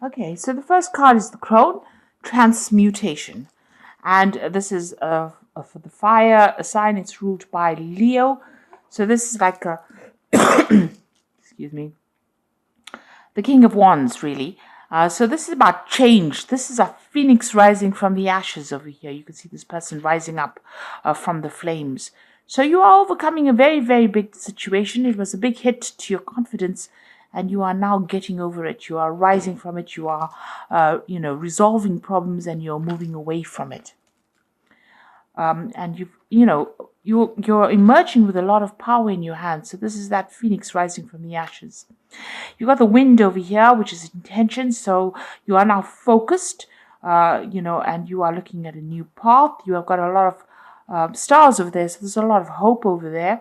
Okay, so the first card is the Crone, Transmutation. And this is for the fire, a sign. It's ruled by Leo. So this is like a, excuse me, the King of Wands, really. So this is about change. This is a phoenix rising from the ashes over here. You can see this person rising up from the flames. So you are overcoming a very, very big situation. It was a big hit to your confidence, and you are now getting over it. You are rising from it. You are, resolving problems, and you're moving away from it. And you're emerging with a lot of power in your hands. So this is that phoenix rising from the ashes. You got the wind over here, which is intention. So you are now focused, and you are looking at a new path. You have got a lot of stars over there, so there's a lot of hope over there.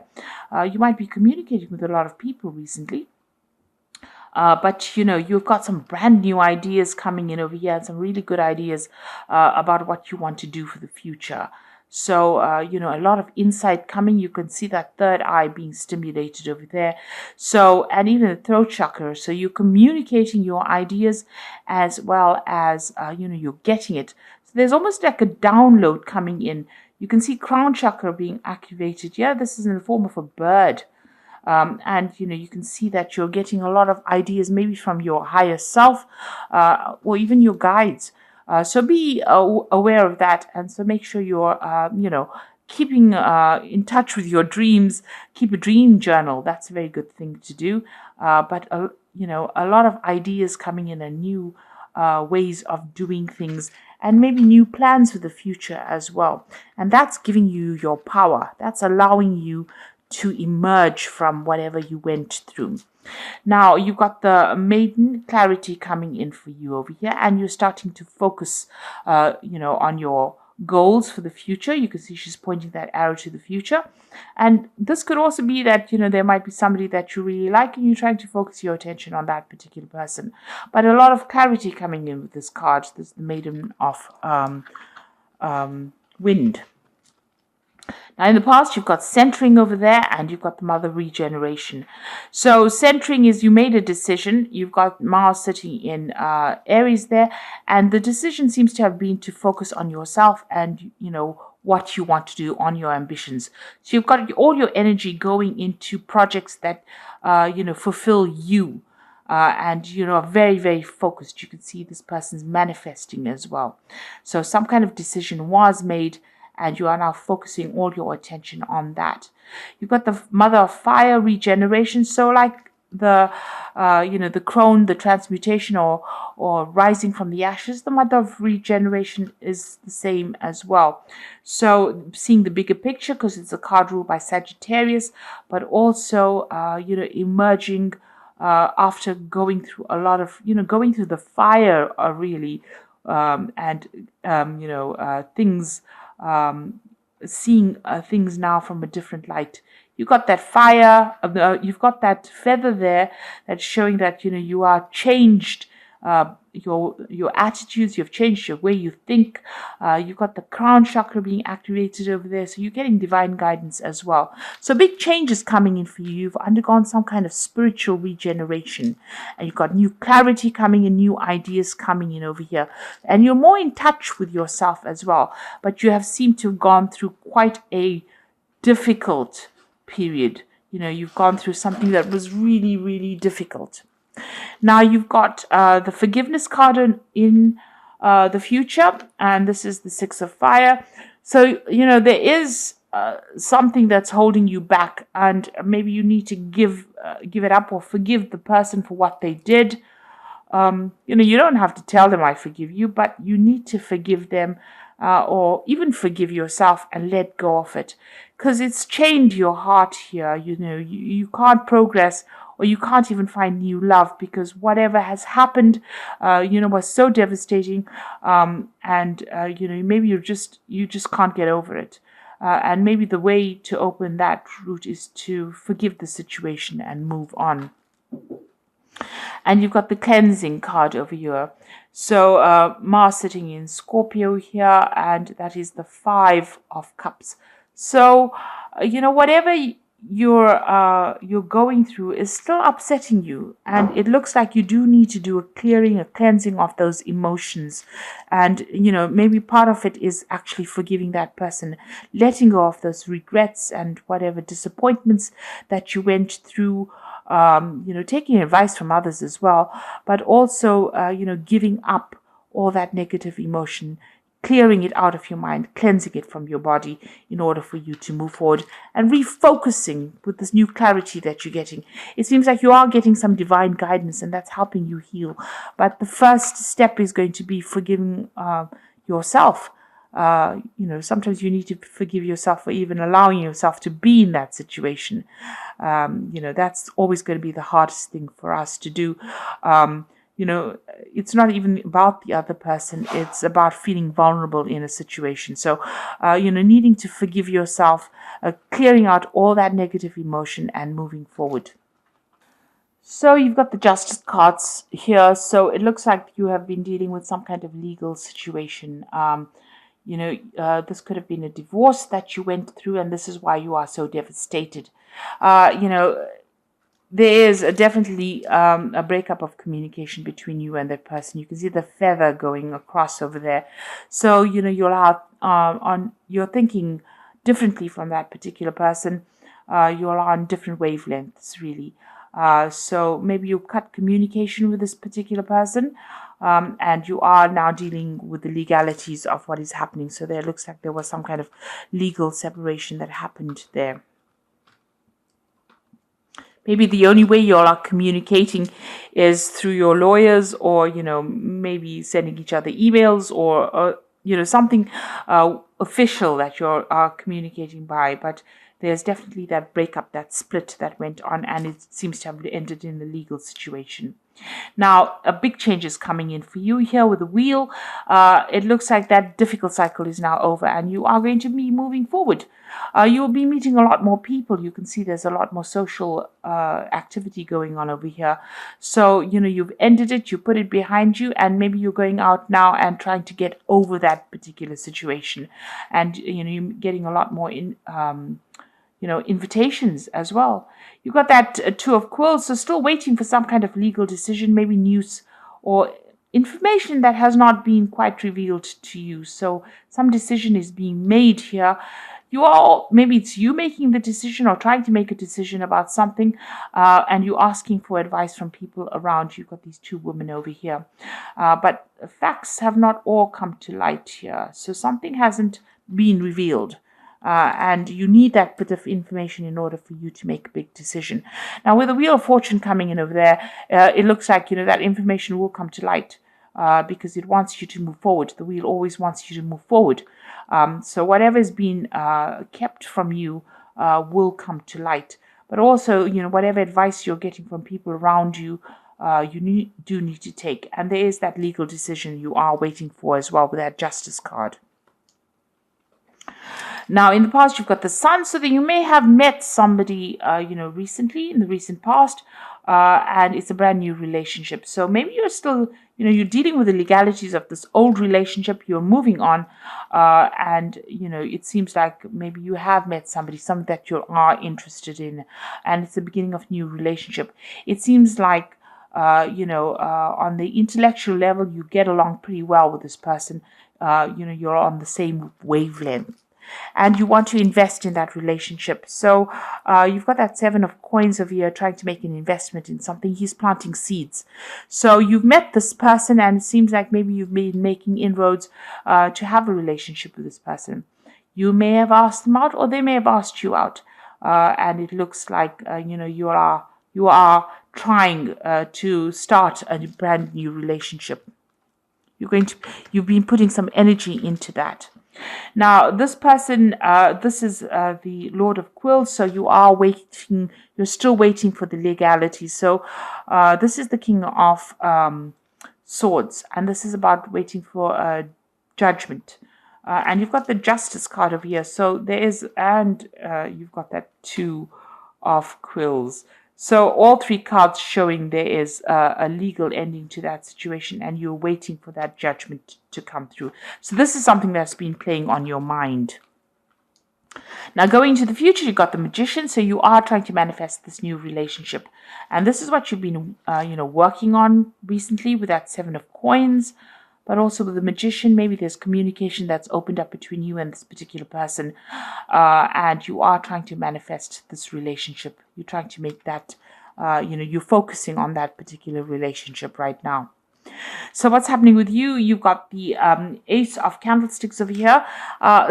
You might be communicating with a lot of people recently. But you've got some brand new ideas coming in over here, and some really good ideas about what you want to do for the future. So, a lot of insight coming. You can see that third eye being stimulated over there. So, and even the throat chakra. So, you're communicating your ideas as well as, you're getting it. So, there's almost like a download coming in. You can see crown chakra being activated. Yeah, this is in the form of a bird. And you can see that you're getting a lot of ideas, maybe from your higher self, or even your guides. So be aware of that, and so make sure you're keeping in touch with your dreams. Keep a dream journal. That's a very good thing to do. But a lot of ideas coming in, and new ways of doing things, and maybe new plans for the future as well. And that's giving you your power. That's allowing you to emerge from whatever you went through. Now you've got the maiden clarity coming in for you over here, and you're starting to focus, on your goals for the future. You can see she's pointing that arrow to the future. And this could also be that, there might be somebody that you really like, and you're trying to focus your attention on that particular person. But a lot of clarity coming in with this card. This is the maiden of wind. Now, in the past, you've got centering over there, and you've got the mother regeneration. So centering is you made a decision. You've got Mars sitting in Aries there, and the decision seems to have been to focus on yourself and, what you want to do, on your ambitions. So you've got all your energy going into projects that, fulfill you. And are very, very focused. You can see this person's manifesting as well. So some kind of decision was made, and you are now focusing all your attention on that. You've got the mother of fire regeneration. So like the crone, the transmutation, or rising from the ashes, the mother of regeneration is the same as well. So seeing the bigger picture, because it's a card ruled by Sagittarius, but also emerging after going through a lot of going through the fire, really, and things. Seeing things now from a different light. You got that fire, you've got that feather there that's showing that you are changed. Your attitudes, you've changed your way you think. You've got the crown chakra being activated over there, so you're getting divine guidance as well. So big changes coming in for you. You've undergone some kind of spiritual regeneration, and you've got new clarity coming in, new ideas coming in over here, and you're more in touch with yourself as well. But you have seemed to have gone through quite a difficult period. You've gone through something that was really, really difficult. Now you've got the forgiveness card in the future, and this is the Six of Fire. So, there is something that's holding you back, and maybe you need to give it up, or forgive the person for what they did. You don't have to tell them I forgive you, but you need to forgive them, or even forgive yourself and let go of it, because it's chained your heart here. You can't progress, or you can't even find new love, because whatever has happened, was so devastating, and maybe you just can't get over it. And maybe the way to open that route is to forgive the situation and move on. And you've got the cleansing card over here. So Mars sitting in Scorpio here, and that is the Five of Cups. So, whatever you're going through is still upsetting you, and it looks like you do need to do a clearing, a cleansing of those emotions. And maybe part of it is actually forgiving that person, letting go of those regrets and whatever disappointments that you went through, taking advice from others as well, but also giving up all that negative emotion, clearing it out of your mind, cleansing it from your body in order for you to move forward and refocusing with this new clarity that you're getting. It seems like you are getting some divine guidance and that's helping you heal. But the first step is going to be forgiving yourself. Sometimes you need to forgive yourself for even allowing yourself to be in that situation. That's always going to be the hardest thing for us to do. It's not even about the other person. It's about feeling vulnerable in a situation. So, needing to forgive yourself, clearing out all that negative emotion and moving forward. So you've got the justice cards here. So it looks like you have been dealing with some kind of legal situation. This could have been a divorce that you went through, and this is why you are so devastated. There is definitely a breakup of communication between you and that person. You can see the feather going across over there. So, you're thinking differently from that particular person. You're on different wavelengths, really. So maybe you cut communication with this particular person, and you are now dealing with the legalities of what is happening. So there looks like there was some kind of legal separation that happened there. Maybe the only way you all are communicating is through your lawyers, or maybe sending each other emails, or something official that you're communicating by. But there's definitely that breakup, that split that went on, and it seems to have ended in a legal situation. Now, a big change is coming in for you here with the wheel. It looks like that difficult cycle is now over, and you are going to be moving forward. You will be meeting a lot more people. You can see there's a lot more social activity going on over here. So, you've ended it, you put it behind you, and maybe you're going out now and trying to get over that particular situation. And, you're getting a lot more invitations as well. You've got that Two of Quills, so still waiting for some kind of legal decision, maybe news or information that has not been quite revealed to you. So some decision is being made here. Maybe it's you making the decision or trying to make a decision about something, and you're asking for advice from people around you. You've got these two women over here. But facts have not all come to light here. So something hasn't been revealed. And you need that bit of information in order for you to make a big decision. Now, with the Wheel of Fortune coming in over there, it looks like, that information will come to light because it wants you to move forward. The wheel always wants you to move forward. So whatever has been kept from you will come to light. But also, whatever advice you're getting from people around you, you do need to take. And there is that legal decision you are waiting for as well with that Justice card. Now, in the past, you've got the Sun, so that you may have met somebody, recently, in the recent past, and it's a brand new relationship. So maybe you're still, you're dealing with the legalities of this old relationship, you're moving on, and, it seems like maybe you have met somebody that you are interested in, and it's the beginning of a new relationship. It seems like, on the intellectual level, you get along pretty well with this person. You're on the same wavelength. And you want to invest in that relationship. So you've got that Seven of Coins over here trying to make an investment in something. He's planting seeds. So you've met this person, and it seems like maybe you've been making inroads to have a relationship with this person. You may have asked them out, or they may have asked you out. And it looks like, you are trying to start a brand new relationship. You've been putting some energy into that. Now, this person, this is the Lord of Quills, so you're still waiting for the legality. So this is the King of Swords, and this is about waiting for judgment. And you've got the Justice card over here. So you've got that Two of Quills. So all three cards showing there is a legal ending to that situation, and you're waiting for that judgment to come through. So this is something that's been playing on your mind. Now, going into the future, you got the Magician, so you are trying to manifest this new relationship, and this is what you've been, working on recently with that Seven of Coins. But also with the Magician, maybe there's communication that's opened up between you and this particular person, and you are trying to manifest this relationship. You're trying to make that, you're focusing on that particular relationship right now. So what's happening with you? You've got the Ace of Candlesticks over here.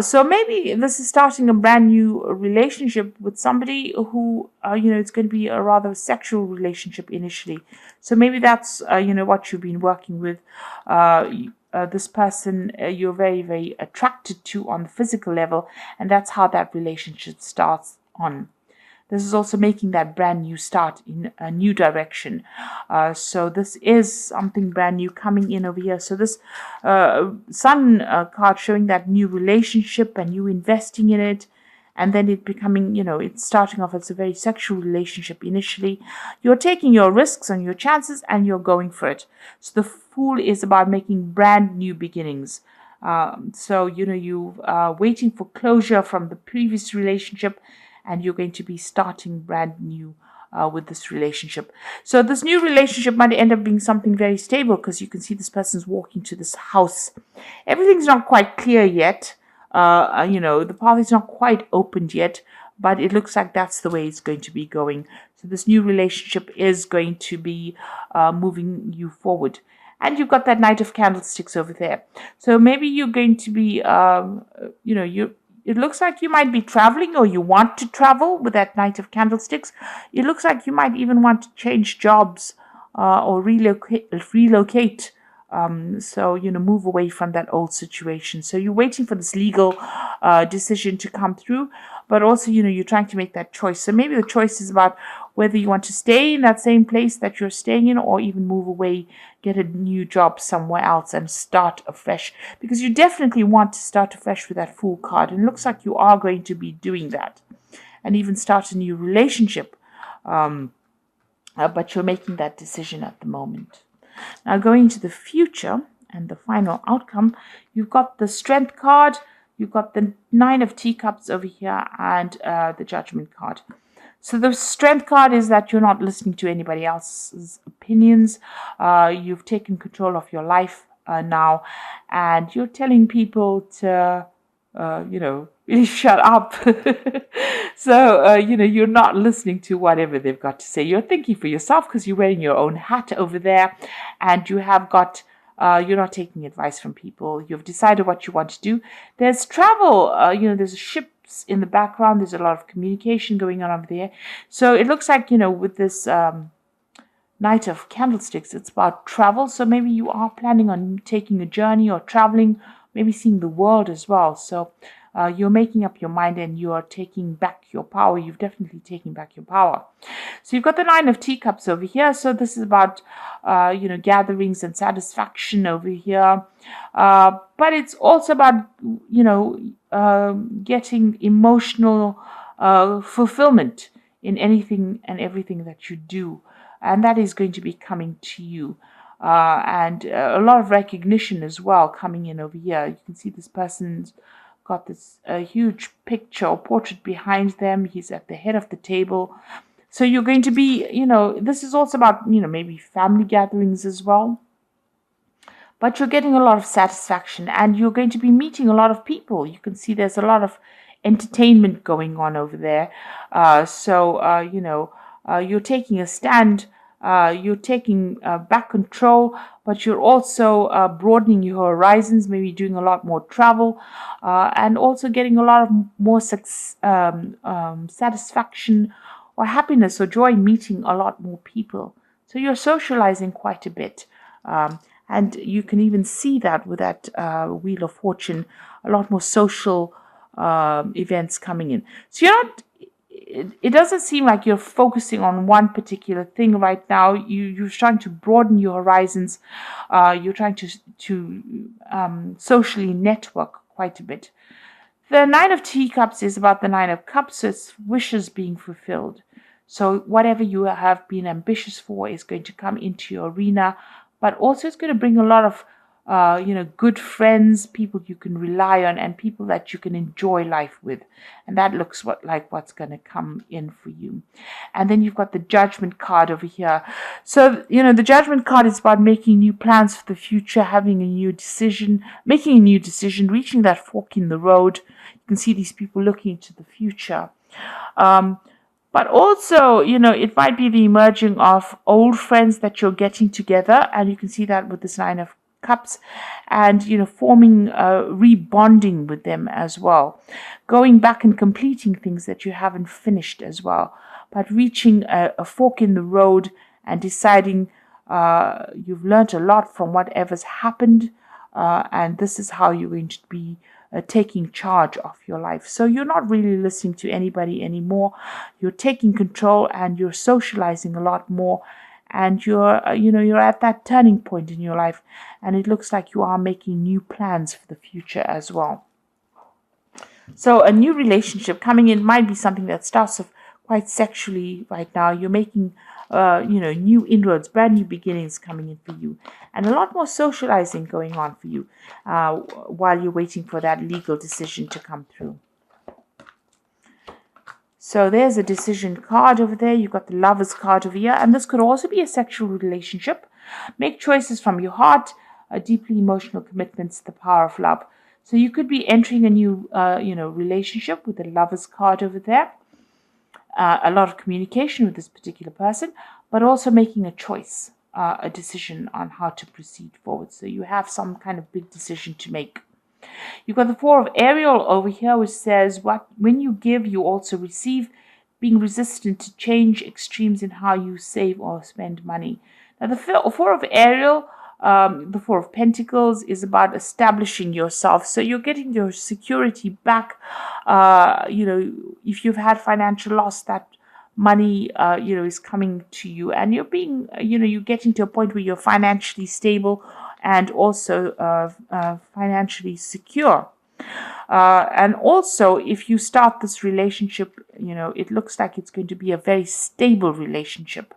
So maybe this is starting a brand new relationship with somebody who, it's going to be a rather sexual relationship initially. So maybe that's, what you've been working with. This person you're very, very attracted to on the physical level, and that's how that relationship starts on. This is also making that brand new start in a new direction. So this is something brand new coming in over here. So this Sun card showing that new relationship and you investing in it, and then it becoming, it's starting off as a very sexual relationship initially. You're taking your risks and your chances and you're going for it. So the Fool is about making brand new beginnings. So, you are waiting for closure from the previous relationship, and you're going to be starting brand new with this relationship. So this new relationship might end up being something very stable, because you can see this person's walking to this house. Everything's not quite clear yet. The path is not quite opened yet, but it looks like that's the way it's going to be going. So this new relationship is going to be moving you forward. And you've got that Knight of Candlesticks over there. So maybe you're going to be, it looks like you might be traveling, or you want to travel with that Knight of Candlesticks. It looks like you might even want to change jobs or relocate. Move away from that old situation. So you're waiting for this legal decision to come through, but also, you're trying to make that choice. So maybe the choice is about whether you want to stay in that same place that you're staying in, or even move away, get a new job somewhere else and start afresh, because you definitely want to start afresh with that Fool card. And it looks like you are going to be doing that, and even start a new relationship. But you're making that decision at the moment. Now, going to the future and the final outcome, you've got the Strength card, you've got the Nine of Teacups over here, and the Judgment card. So the Strength card is that you're not listening to anybody else's opinions. You've taken control of your life now, and you're telling people to, really shut up. So, you're not listening to whatever they've got to say. You're thinking for yourself, because you're wearing your own hat over there, and you have got, you're not taking advice from people. You've decided what you want to do. There's travel, there's ships in the background. There's a lot of communication going on over there. So it looks like, with this Knight of Candlesticks, it's about travel. So maybe you are planning on taking a journey or traveling, maybe seeing the world as well. So you're making up your mind, and you are taking back your power. You've definitely taken back your power. So you've got the Nine of Teacups over here. So this is about, gatherings and satisfaction over here. But it's also about, getting emotional fulfillment in anything and everything that you do. And that is going to be coming to you. And a lot of recognition as well coming in over here. You can see this person's got this huge picture or portrait behind them. He's at the head of the table. So you're going to be, this is also about, maybe family gatherings as well. But you're getting a lot of satisfaction, and you're going to be meeting a lot of people. You can see there's a lot of entertainment going on over there. You're taking a stand. You're taking back control, but you're also broadening your horizons, maybe doing a lot more travel, and also getting a lot of more satisfaction or happiness or joy meeting a lot more people. So you're socializing quite a bit. And you can even see that with that Wheel of Fortune, a lot more social events coming in. So you're not, it doesn't seem like you're focusing on one particular thing right now. You're trying to broaden your horizons. You're trying to socially network quite a bit. The Nine of Teacups is about the Nine of Cups, so it's wishes being fulfilled. So whatever you have been ambitious for is going to come into your arena, but also it's going to bring a lot of good friends, people you can rely on, and people that you can enjoy life with. And that looks like what's going to come in for you. And then you've got the Judgment card over here. So, the Judgment card is about making new plans for the future, having a new decision, making a new decision, reaching that fork in the road. You can see these people looking into the future. But also, it might be the emerging of old friends that you're getting together. And you can see that with this Nine of Cups, and forming rebonding with them as well, going back and completing things that you haven't finished as well, but reaching a fork in the road and deciding you've learned a lot from whatever's happened, and this is how you're going to be taking charge of your life. So you're not really listening to anybody anymore. You're taking control and you're socializing a lot more. And you're at that turning point in your life, and it looks like you are making new plans for the future as well. So a new relationship coming in might be something that starts off quite sexually right now. You're making, new inroads, brand new beginnings coming in for you, and a lot more socializing going on for you while you're waiting for that legal decision to come through. So there's a decision card over there. You've got the Lovers card over here. And this could also be a sexual relationship. Make choices from your heart, deeply emotional commitments, the power of love. So you could be entering a new, relationship with the Lovers card over there. A lot of communication with this particular person, but also making a choice, a decision on how to proceed forward. So you have some kind of big decision to make. You've got the Four of Ariel over here, which says, when you give, you also receive, being resistant to change, extremes in how you save or spend money. Now, the Four of Ariel, the Four of Pentacles, is about establishing yourself. So you're getting your security back. If you've had financial loss, that money, is coming to you, and you're being, you're getting to a point where you're financially stable and also financially secure. And also, if you start this relationship, it looks like it's going to be a very stable relationship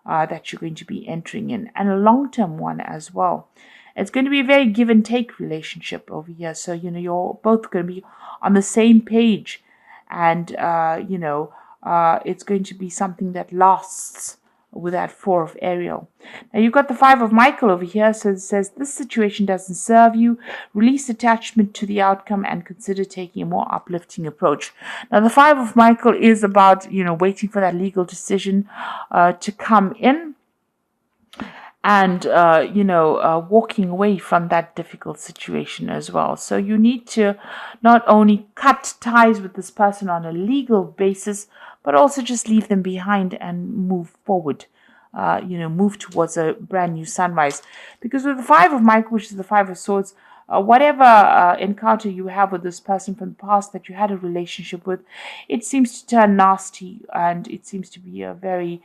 that you're going to be entering in, and a long-term one as well. It's going to be a very give and take relationship over here. So, you're both going to be on the same page, and, it's going to be something that lasts with that Four of Ariel. Now you've got the Five of Michael over here. So it says, this situation doesn't serve you. Release attachment to the outcome and consider taking a more uplifting approach. Now the Five of Michael is about, waiting for that legal decision to come in, and, walking away from that difficult situation as well. So you need to not only cut ties with this person on a legal basis, but also just leave them behind and move forward, move towards a brand new sunrise. Because with the Five of Michael, which is the Five of Swords, whatever encounter you have with this person from the past that you had a relationship with, it seems to turn nasty, and it seems to be a very...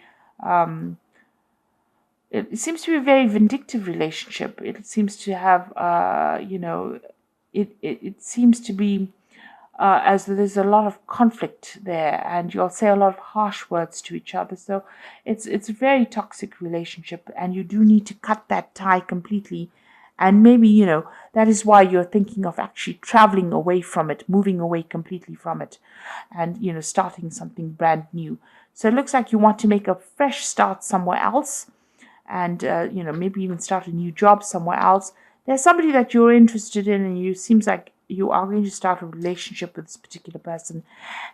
it seems to be a very vindictive relationship. It seems to have, it seems to be as though there's a lot of conflict there, and you'll say a lot of harsh words to each other. So it's a very toxic relationship, and you do need to cut that tie completely. And maybe, that is why you're thinking of actually traveling away from it, moving away completely from it, and, starting something brand new. So it looks like you want to make a fresh start somewhere else, and, maybe even start a new job somewhere else. There's somebody that you're interested in, and you seems like you are going to start a relationship with this particular person,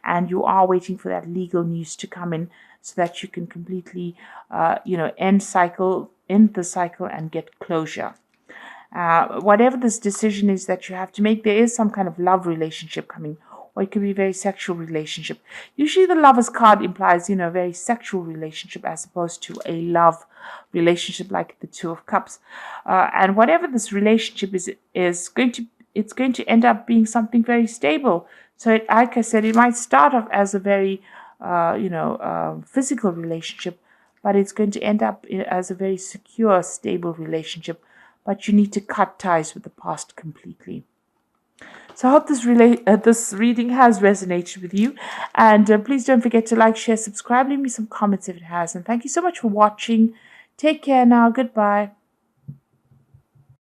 and you are waiting for that legal news to come in so that you can completely, end the cycle and get closure. Whatever this decision is that you have to make, there is some kind of love relationship coming, or it could be a very sexual relationship. Usually the Lovers card implies, a very sexual relationship as opposed to a love relationship like the Two of Cups. And whatever this relationship is going to end up being something very stable. So like I said, it might start off as a very, physical relationship, but it's going to end up as a very secure, stable relationship. But you need to cut ties with the past completely. So I hope this reading has resonated with you. And please don't forget to like, share, subscribe, leave me some comments if it has. And thank you so much for watching. Take care now. Goodbye.